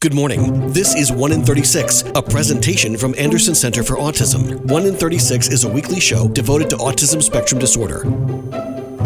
Good morning. This is 1 in 36, a presentation from Anderson Center for Autism. 1 in 36 is a weekly show devoted to autism spectrum disorder.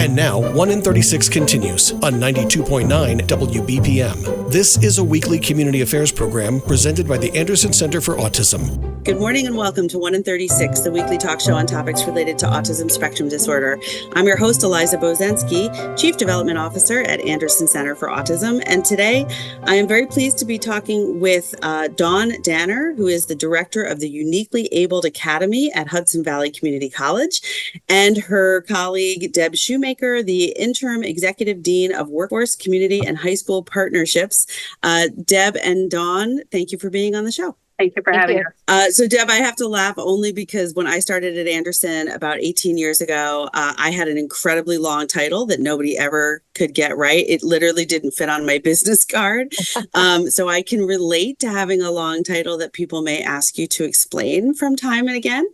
And now, 1 in 36 continues on 92.9 WBPM. This is a weekly community affairs program presented by the Anderson Center for Autism. Good morning and welcome to 1 in 36, the weekly talk show on topics related to autism spectrum disorder. I'm your host, Eliza Bozensky, Chief Development Officer at Anderson Center for Autism. And today, I am very pleased to be talking with Dawn Danner, who is the Director of the Uniquely Abled Academy at Hudson Valley Community College, and her colleague, Deb Shoemaker, the Interim Executive Dean of Workforce, Community, and High School Partnerships. Deb and Dawn, thank you for being on the show. Thank you for having us. So Deb, I have to laugh only because when I started at Anderson about 18 years ago, I had an incredibly long title that nobody ever could get right. It literally didn't fit on my business card. So I can relate to having a long title that people may ask you to explain from time and again.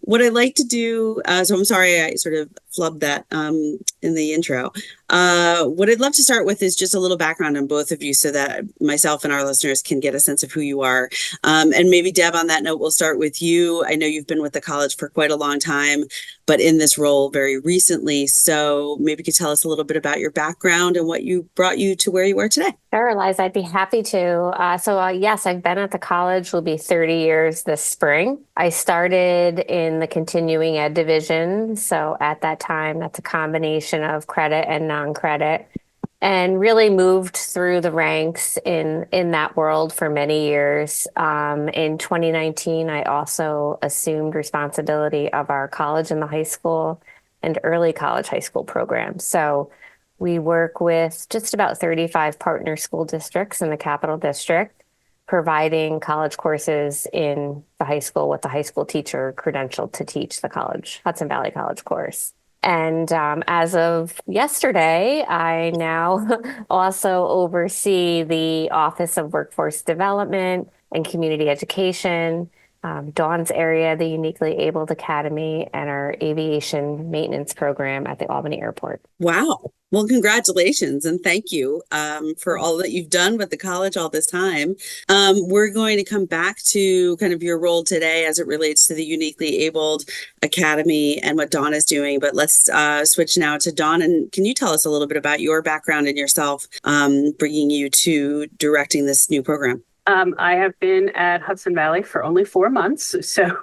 What I like to do, so I'm sorry I sort of flubbed that in the intro. What I'd love to start with is just a little background on both of you so that myself and our listeners can get a sense of who you are. And maybe Deb, on that note, we'll start with you. I know you've been with the college for quite a long time, but in this role very recently. So maybe you could tell us a little bit about your background and what brought you to where you are today. Sure, Liza, I'd be happy to. Yes, I've been at the college. Will be 30 years this spring. I started in the continuing ed division. So at that time, that's a combination of credit and non-credit, and really moved through the ranks in that world for many years. In 2019, I also assumed responsibility of our college and the high school and early college high school programs. So we work with just about 35 partner school districts in the Capital District, providing college courses in the high school with the high school teacher credentialed to teach the college, Hudson Valley College course. And as of yesterday, I now also oversee the Office of Workforce Development and Community Education, Dawn's area, the Uniquely Abled Academy, and our aviation maintenance program at the Albany Airport. Wow. Well, congratulations and thank you for all that you've done with the college all this time. We're going to come back to kind of your role today as it relates to the Uniquely Abled Academy and what Dawn is doing. But let's switch now to Dawn. And can you tell us a little bit about your background and yourself bringing you to directing this new program? I have been at Hudson Valley for only 4 months, so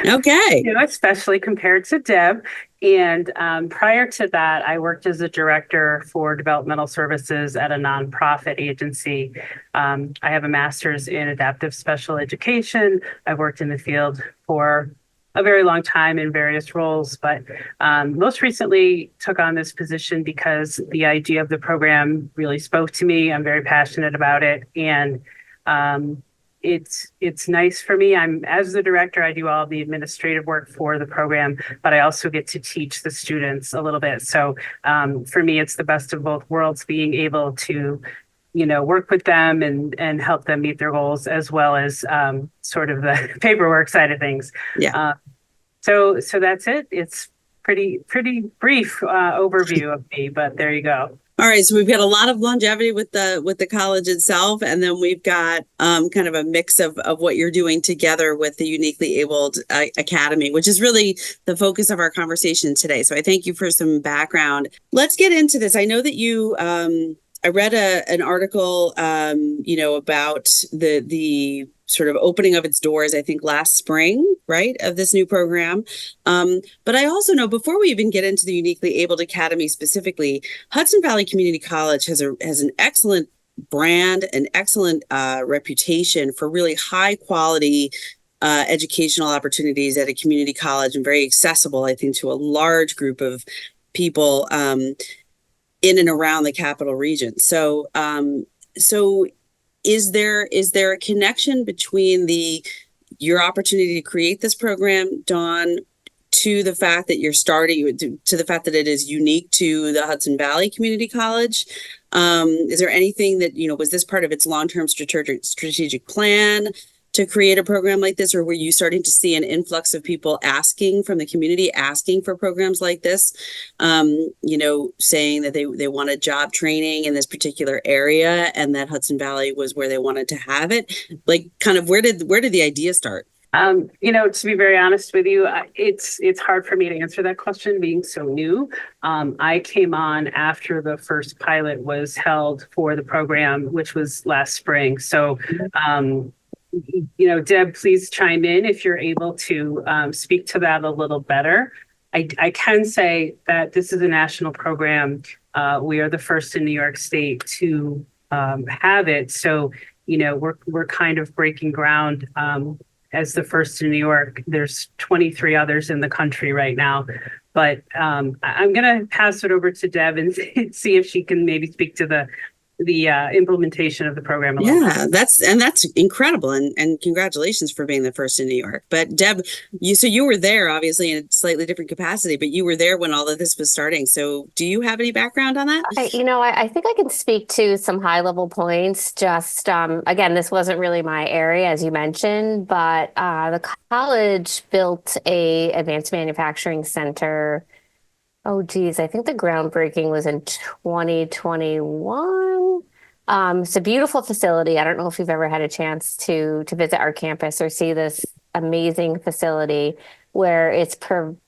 okay, especially compared to Deb. And prior to that, I worked as a director for developmental services at a nonprofit agency. I have a master's in adaptive special education. I've worked in the field for a very long time in various roles, but most recently took on this position because the idea of the program really spoke to me. I'm very passionate about it, and it's nice for me. As the director, I do all the administrative work for the program, but I also get to teach the students a little bit. So for me, it's the best of both worlds, being able to, work with them and help them meet their goals, as well as sort of the paperwork side of things. Yeah. So that's it. It's pretty brief overview of me, but there you go. All right, so we've got a lot of longevity with the college itself, and then we've got kind of a mix of what you're doing together with the Uniquely Abled Academy, which is really the focus of our conversation today. So I thank you for some background. Let's get into this. I know that you, I read an article, about the sort of opening of its doors, I think last spring, right, of this new program. But I also know, before we even get into the Uniquely Abled Academy specifically, Hudson Valley Community College has an excellent brand, an excellent reputation for really high quality educational opportunities at a community college, and very accessible, I think, to a large group of people in and around the capital region. So is there a connection between your opportunity to create this program, Dawn, to the fact that you're starting, to the fact that it is unique to the Hudson Valley Community College? Is there anything that, was this part of its long-term strategic plan? to create a program like this, or were you starting to see an influx of people asking from the community, asking for programs like this, saying that they wanted job training in this particular area and that Hudson Valley was where they wanted to have it? Like, kind of where did the idea start? To be very honest with you, it's hard for me to answer that question being so new. I came on after the first pilot was held for the program, which was last spring. So, Deb, please chime in if you're able to speak to that a little better. I can say that this is a national program. We are the first in New York State to have it. So, we're kind of breaking ground as the first in New York. There's 23 others in the country right now. But I'm going to pass it over to Deb and see if she can maybe speak to the implementation of the program. Yeah, that's incredible, and congratulations for being the first in New York. But Deb, you were there obviously in a slightly different capacity, but you were there when all of this was starting. So do you have any background on that? I think I can speak to some high level points. Just again, this wasn't really my area, as you mentioned, but the college built a advanced manufacturing center. Oh, geez, I think the groundbreaking was in 2021. It's a beautiful facility. I don't know if you've ever had a chance to visit our campus or see this amazing facility where it's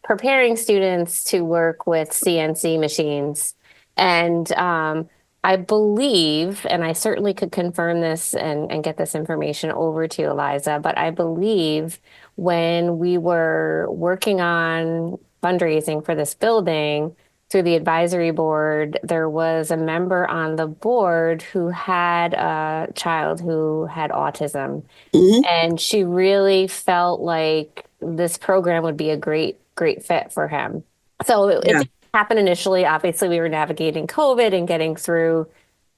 preparing students to work with CNC machines. And I believe, and I certainly could confirm this and get this information over to Eliza, but I believe when we were working on fundraising for this building through the advisory board, there was a member on the board who had a child who had autism. Mm-hmm. And she really felt like this program would be a great fit for him. So it didn't happen initially. Obviously, we were navigating COVID and getting through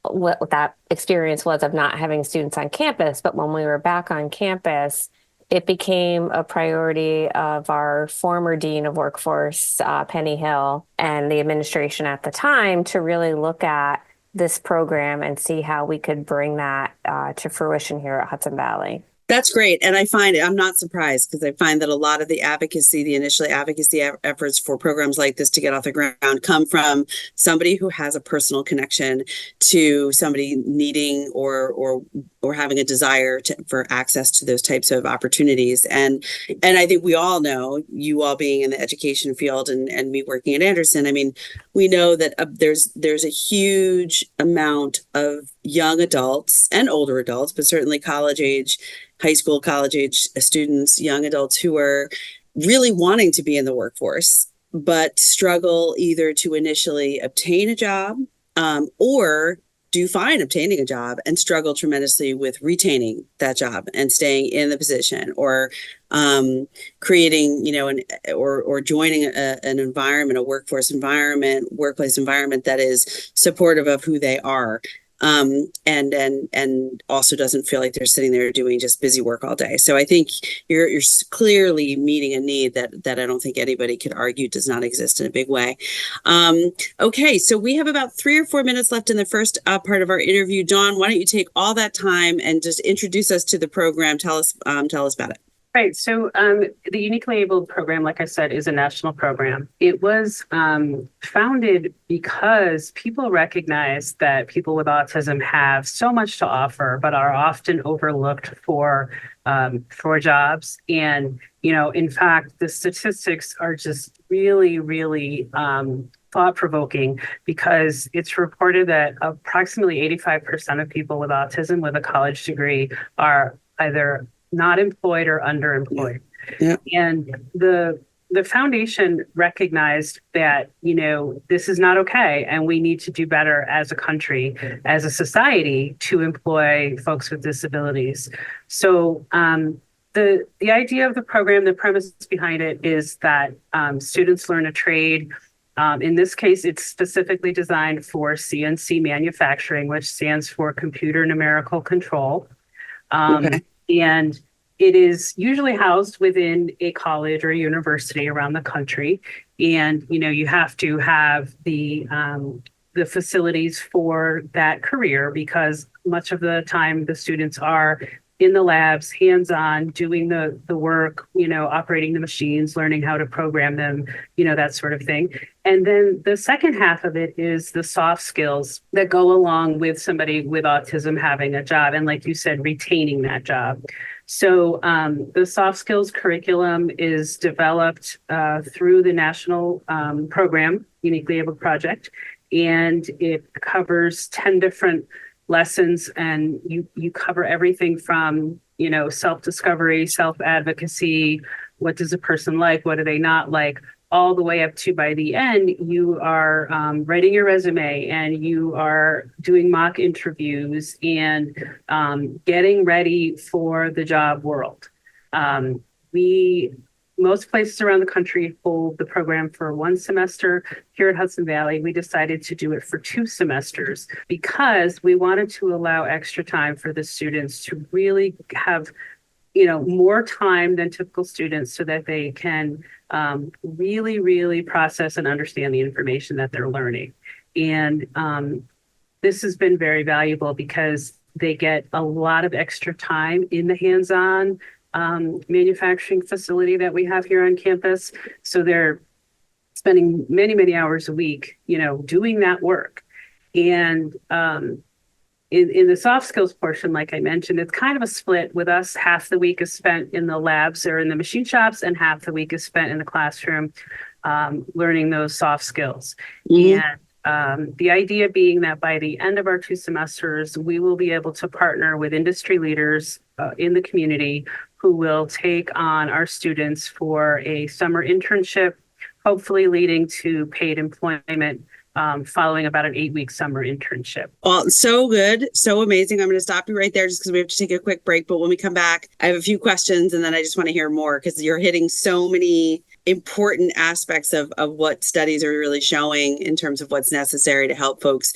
what that experience was of not having students on campus. But when we were back on campus, it became a priority of our former Dean of Workforce, Penny Hill, and the administration at the time to really look at this program and see how we could bring that to fruition here at Hudson Valley. That's great. And I'm not surprised, because I find that a lot of the initial advocacy efforts for programs like this to get off the ground come from somebody who has a personal connection to somebody needing or having a desire for access to those types of opportunities. And I think we all know, you all being in the education field and me working at Anderson, I mean, we know that there's a huge amount of young adults and older adults, but certainly high school, college age students, young adults who are really wanting to be in the workforce, but struggle either to initially obtain a job or do fine obtaining a job and struggle tremendously with retaining that job and staying in the position, or creating, or joining an environment, a workplace environment that is supportive of who they are. And also doesn't feel like they're sitting there doing just busy work all day. So I think you're clearly meeting a need that I don't think anybody could argue does not exist in a big way. Okay, so we have about 3 or 4 minutes left in the first part of our interview. Dawn, why don't you take all that time and just introduce us to the program? Tell us about it. Right. So the Uniquely Abled program, like I said, is a national program. It was founded because people recognize that people with autism have so much to offer, but are often overlooked for jobs. And, in fact, the statistics are just really, really thought-provoking, because it's reported that approximately 85% of people with autism with a college degree are either not employed or underemployed. Yeah. And the foundation recognized that, this is not okay, and we need to do better as a country, as a society, to employ folks with disabilities. So the idea of the program, the premise behind it, is that students learn a trade. In this case, it's specifically designed for CNC manufacturing, which stands for computer numerical control. Okay. And it is usually housed within a college or a university around the country. And, you have to have the facilities for that career, because much of the time the students are in the labs, hands-on, doing the work, operating the machines, learning how to program them, that sort of thing. And then the second half of it is the soft skills that go along with somebody with autism having a job. And like you said, retaining that job. So the soft skills curriculum is developed through the national program, Uniquely Abled Project, and it covers 10 different lessons, and you cover everything from, self-discovery, self-advocacy, what does a person like, what do they not like, all the way up to, by the end, you are writing your resume and you are doing mock interviews and getting ready for the job world. Most places around the country hold the program for 1 semester. Here at Hudson Valley, we decided to do it for 2 semesters because we wanted to allow extra time for the students to really have, more time than typical students so that they can really, really process and understand the information that they're learning. And this has been very valuable because they get a lot of extra time in the hands-on manufacturing facility that we have here on campus. So they're spending many, many hours a week, doing that work. And in the soft skills portion, like I mentioned, it's kind of a split with us. Half the week is spent in the labs or in the machine shops, and half the week is spent in the classroom learning those soft skills. Mm-hmm. And the idea being that by the end of our 2 semesters, we will be able to partner with industry leaders in the community who will take on our students for a summer internship, hopefully leading to paid employment following about an 8-week summer internship. Well, so good. So amazing. I'm going to stop you right there just because we have to take a quick break. But when we come back, I have a few questions and then I just want to hear more because you're hitting so many important aspects of what studies are really showing in terms of what's necessary to help folks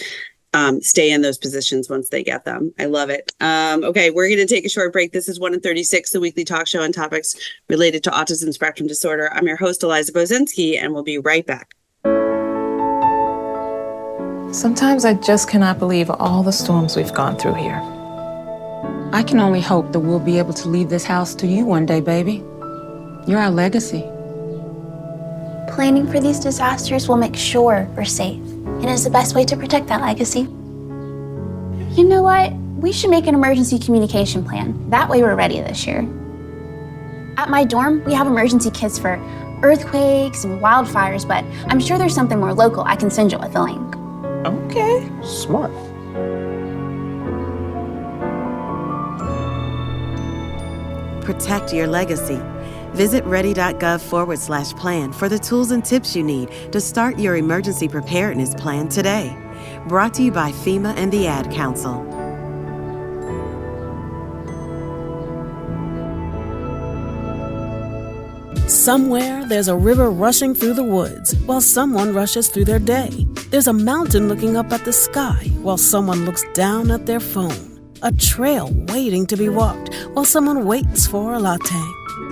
stay in those positions once they get them. I love it. Okay, we're going to take a short break. This is 1 in 36, the weekly talk show on topics related to autism spectrum disorder. I'm your host, Eliza Bozinski, and we'll be right back. Sometimes I just cannot believe all the storms we've gone through here. I can only hope that we'll be able to leave this house to you one day, baby. You're our legacy. Planning for these disasters will make sure we're safe, and is the best way to protect that legacy. You know what? We should make an emergency communication plan. That way we're ready this year. At my dorm, we have emergency kits for earthquakes and wildfires, but I'm sure there's something more local I can send you with a link. Okay. Smart. Protect your legacy. Visit ready.gov/plan for the tools and tips you need to start your emergency preparedness plan today. Brought to you by FEMA and the Ad Council. Somewhere there's a river rushing through the woods while someone rushes through their day. There's a mountain looking up at the sky while someone looks down at their phone. A trail waiting to be walked while someone waits for a latte.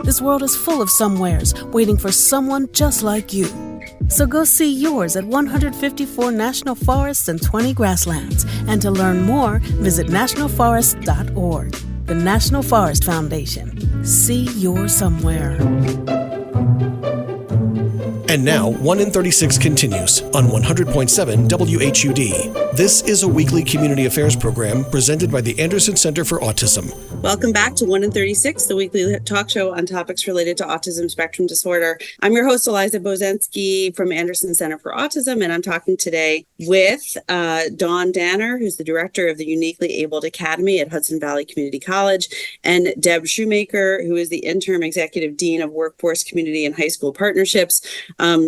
This world is full of somewheres waiting for someone just like you. So go see yours at 154 national forests and 20 grasslands. And to learn more, visit nationalforest.org. The National Forest Foundation. See your somewhere. And now, 1 in 36 continues on 100.7 WHUD. This is a weekly community affairs program presented by the Anderson Center for Autism. Welcome back to 1 in 36, the weekly talk show on topics related to autism spectrum disorder. I'm your host, Eliza Bozinski from Anderson Center for Autism, and I'm talking today with Dawn Danner, who's the director of the Uniquely Abled Academy at Hudson Valley Community College, and Deb Shoemaker, who is the interim executive dean of workforce, community, and high school partnerships.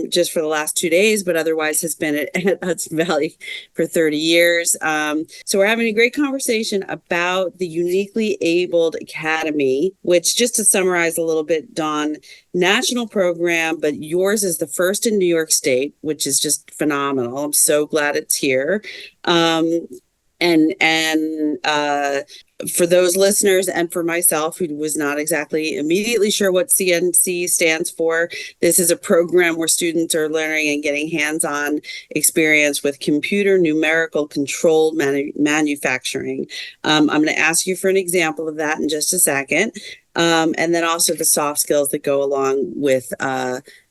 Just for the last 2 days, but otherwise has been at Hudson Valley for 30 years. So we're having a great conversation about the Uniquely Abled Academy, which, just to summarize a little bit, Dawn, national program, but yours is the first in New York State, which is just phenomenal. I'm so glad it's here. for those listeners and for myself who was not exactly immediately sure what CNC stands for, this is a program where students are learning and getting hands-on experience with computer numerical controlled manufacturing. I'm going to ask you for an example of that in just a second. And then also the soft skills that go along with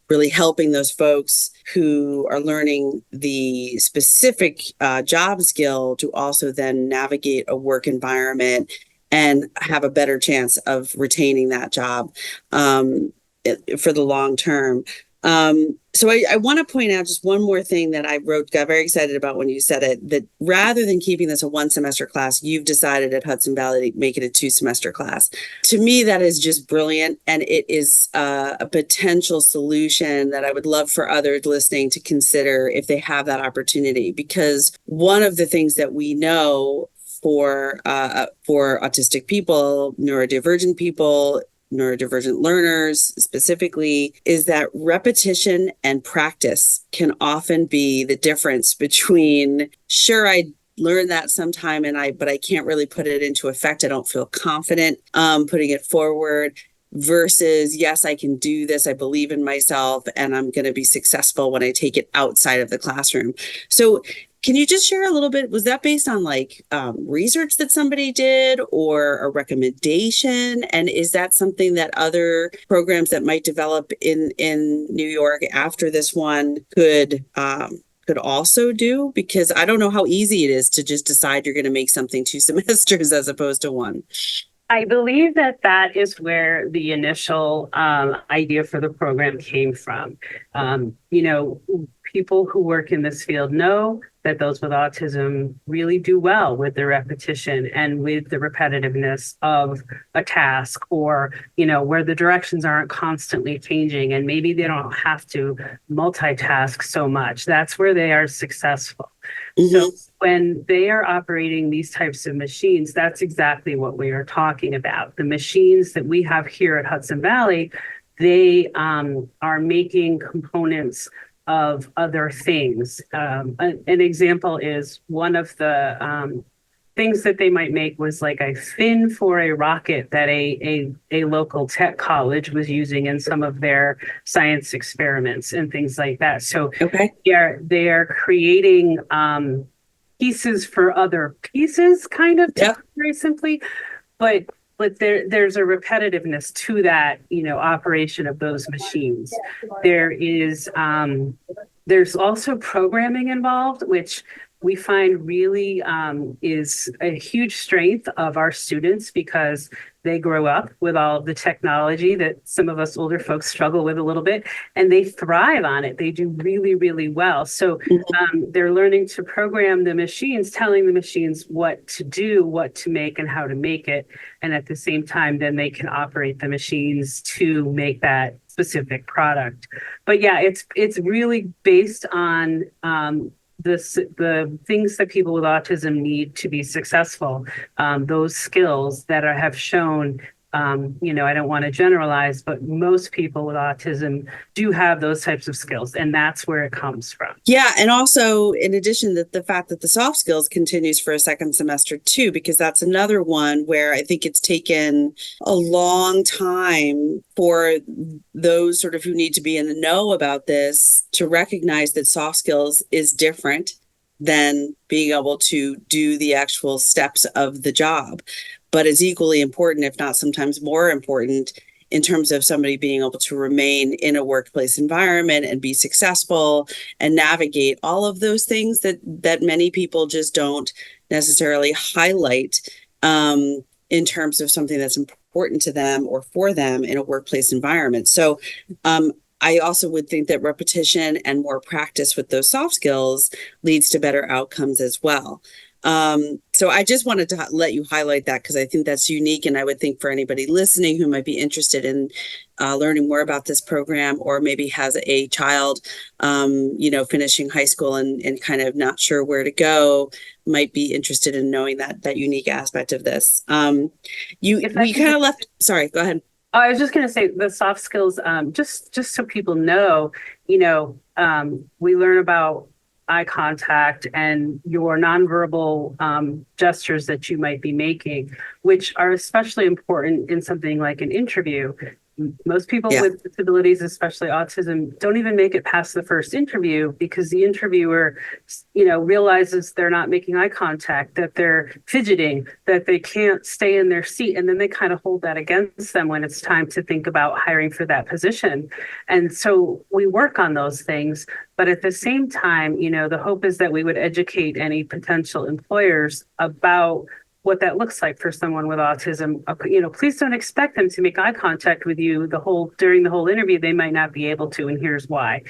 really helping those folks who are learning the specific job skill to also then navigate a work environment and have a better chance of retaining that job for the long term. So I want to point out just one more thing that I got very excited about when you said it, that rather than keeping this a 1-semester class, you've decided at Hudson Valley to make it a 2-semester class. To me, that is just brilliant. And it is a potential solution that I would love for others listening to consider if they have that opportunity. Because one of the things that we know for autistic people, neurodivergent people, neurodivergent learners specifically, is that repetition and practice can often be the difference between, sure, I learned that sometime but I can't really put it into effect. I don't feel confident putting it forward, versus, yes, I can do this. I believe in myself and I'm going to be successful when I take it outside of the classroom. So can you just share a little bit? Was that based on research that somebody did or a recommendation? And is that something that other programs that might develop in New York after this one could also do? Because I don't know how easy it is to just decide you're going to make something 2 semesters as opposed to 1. I believe that is where the initial idea for the program came from. People who work in this field know that those with autism really do well with the repetition and with the repetitiveness of a task, or, where the directions aren't constantly changing and maybe they don't have to multitask so much. That's where they are successful. Mm-hmm. So when they are operating these types of machines, that's exactly what we are talking about. The machines that we have here at Hudson Valley, they are making components of other things. An example is one of the things that they might make was like a fin for a rocket that a local tech college was using in some of their science experiments and things like that. So okay. they are creating pieces for other pieces, kind of, very simply, but there's a repetitiveness to that, operation of those machines. There's also programming involved, which we find really is a huge strength of our students, because they grow up with all of the technology that some of us older folks struggle with a little bit, and they thrive on it. They do really, really well. So they're learning to program the machines, telling the machines what to do, what to make, and how to make it. And at the same time, then they can operate the machines to make that specific product. But yeah, it's really based on the things that people with autism need to be successful, those skills that have shown, I don't want to generalize, but most people with autism do have those types of skills, and that's where it comes from. Yeah, and also in addition, the fact that the soft skills continues for a 2nd semester too, because that's another one where I think it's taken a long time for those sort of who need to be in the know about this to recognize that soft skills is different than being able to do the actual steps of the job, but is equally important, if not sometimes more important, in terms of somebody being able to remain in a workplace environment and be successful and navigate all of those things that many people just don't necessarily highlight in terms of something that's important to them or for them in a workplace environment. So I also would think that repetition and more practice with those soft skills leads to better outcomes as well. So I just wanted to let you highlight that, because I think that's unique. And I would think for anybody listening who might be interested in learning more about this program, or maybe has a child, finishing high school and kind of not sure where to go, might be interested in knowing that unique aspect of this. We kind of left. Sorry, go ahead. I was just going to say the soft skills, just so people know, we learn about eye contact and your nonverbal gestures that you might be making, which are especially important in something like an interview. Most people with disabilities, especially autism, don't even make it past the first interview because the interviewer, realizes they're not making eye contact, that they're fidgeting, that they can't stay in their seat. And then they kind of hold that against them when it's time to think about hiring for that position. And so we work on those things. But at the same time, the hope is that we would educate any potential employers about what that looks like for someone with autism. Please don't expect them to make eye contact with you during the whole interview. They might not be able to, and here's why.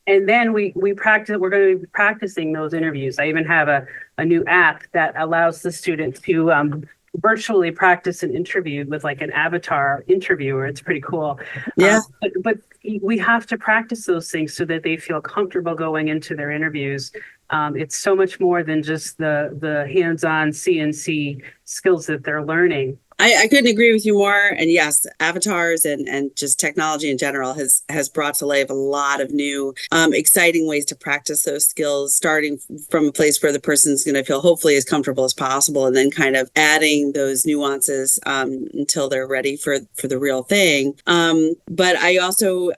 And then we practice. We're going to be practicing those interviews. I even have a new app that allows the student to virtually practice an interview with like an avatar interviewer. It's pretty cool. But we have to practice those things so that they feel comfortable going into their interviews. It's so much more than just the hands-on CNC skills that they're learning. I couldn't agree with you more. And yes, avatars and just technology in general has brought to life a lot of new, exciting ways to practice those skills, starting from a place where the person's going to feel hopefully as comfortable as possible, and then kind of adding those nuances until they're ready for the real thing. But I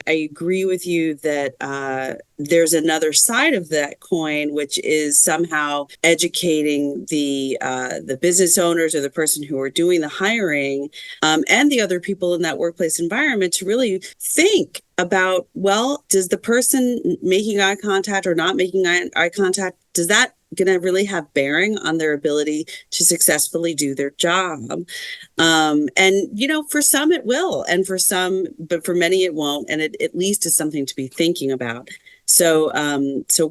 agree with you that there's another side of that coin, which is somehow educating the business owners or the person who are doing the hiring and the other people in that workplace environment to really think about, well, does the person making eye contact or not making eye contact, does that going to really have bearing on their ability to successfully do their job? And, for some it will, and for some, but for many it won't. And it at least is something to be thinking about. So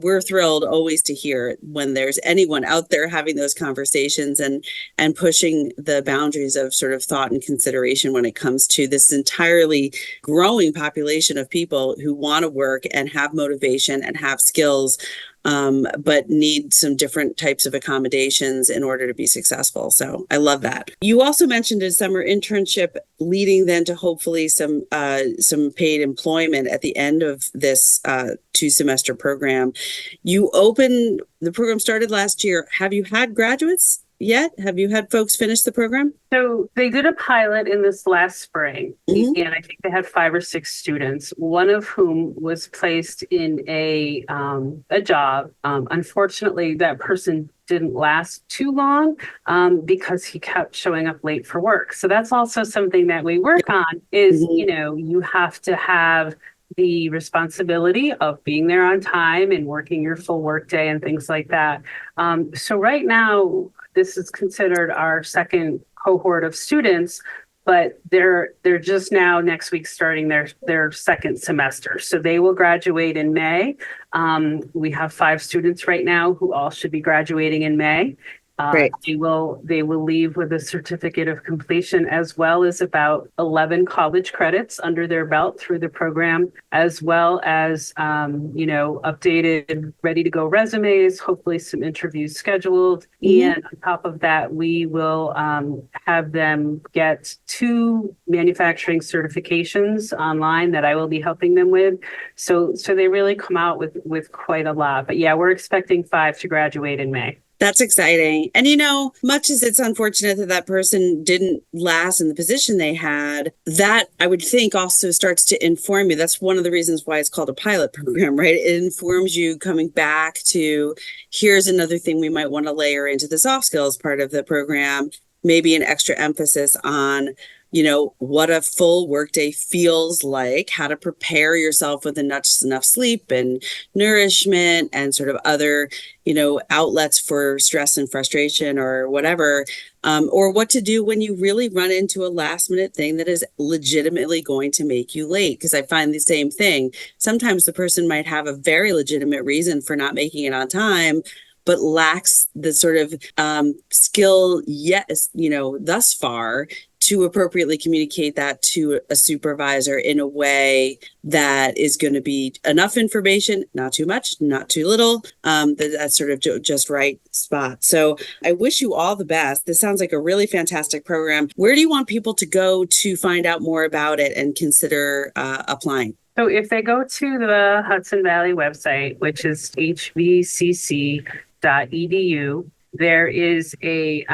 we're thrilled always to hear when there's anyone out there having those conversations and pushing the boundaries of sort of thought and consideration when it comes to this entirely growing population of people who want to work and have motivation and have skills, but need some different types of accommodations in order to be successful. So I love that. You also mentioned a summer internship leading then to hopefully some paid employment at the end of this 2-semester program. The program started last year. Have you had graduates yet? Have you had folks finish the program? So they did a pilot in this last spring, and I think they had 5 or 6 students, one of whom was placed in a job. Unfortunately, that person didn't last too long because he kept showing up late for work. So that's also something that we work on is, you have to have the responsibility of being there on time and working your full workday and things like that. So right now, this is considered our second cohort of students, but they're just now next week starting their second semester. So they will graduate in May. We have 5 students right now who all should be graduating in May. Great. They will leave with a certificate of completion as well as about 11 college credits under their belt through the program, as well as updated, ready to go resumes, hopefully some interviews scheduled. And on top of that, we will have them get 2 manufacturing certifications online that I will be helping them with. So they really come out with quite a lot. But yeah, we're expecting 5 to graduate in May. That's exciting. And, much as it's unfortunate that person didn't last in the position they had, that I would think also starts to inform you. That's one of the reasons why it's called a pilot program, right? It informs you coming back to, here's another thing we might want to layer into the soft skills part of the program, maybe an extra emphasis on what a full workday feels like, how to prepare yourself with enough sleep and nourishment and sort of other, outlets for stress and frustration or whatever, or what to do when you really run into a last minute thing that is legitimately going to make you late. Because I find the same thing. Sometimes the person might have a very legitimate reason for not making it on time, but lacks the sort of skill yet, thus far to appropriately communicate that to a supervisor in a way that is going to be enough information, not too much, not too little, that's sort of just right spot. So I wish you all the best. This sounds like a really fantastic program. Where do you want people to go to find out more about it and consider applying? So if they go to the Hudson Valley website, which is hvcc.edu, there is a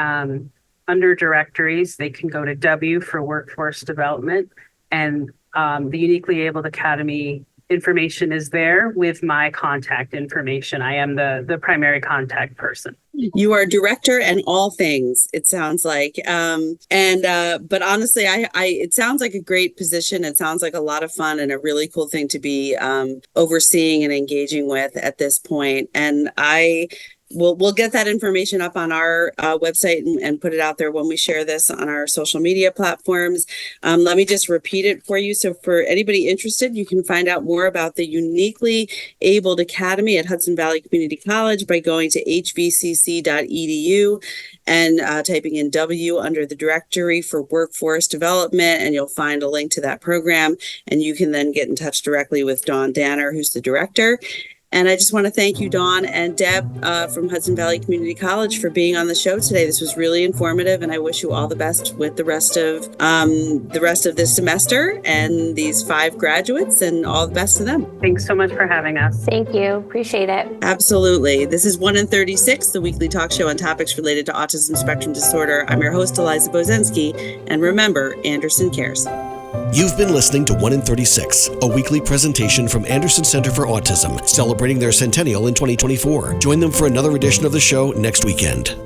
under directories, they can go to W for workforce development, and the Uniquely Abled Academy information is there with my contact information. I am the primary contact person. You are director and all things, it sounds like. But honestly, it sounds like a great position. It sounds like a lot of fun and a really cool thing to be overseeing and engaging with at this point. And we'll get that information up on our website and put it out there when we share this on our social media platforms. Let me just repeat it for you. So for anybody interested, you can find out more about the Uniquely Abled Academy at Hudson Valley Community College by going to hvcc.edu and typing in W under the directory for workforce development, and you'll find a link to that program. And you can then get in touch directly with Dawn Danner, who's the director. And I just want to thank you, Dawn and Deb from Hudson Valley Community College, for being on the show today. This was really informative, and I wish you all the best with the rest of this semester and these 5 graduates, and all the best to them. Thanks so much for having us. Thank you. Appreciate it. Absolutely. This is 1 in 36, the weekly talk show on topics related to autism spectrum disorder. I'm your host, Eliza Bozensky, and remember, Anderson cares. You've been listening to 1 in 36, a weekly presentation from Anderson Center for Autism, celebrating their centennial in 2024. Join them for another edition of the show next weekend.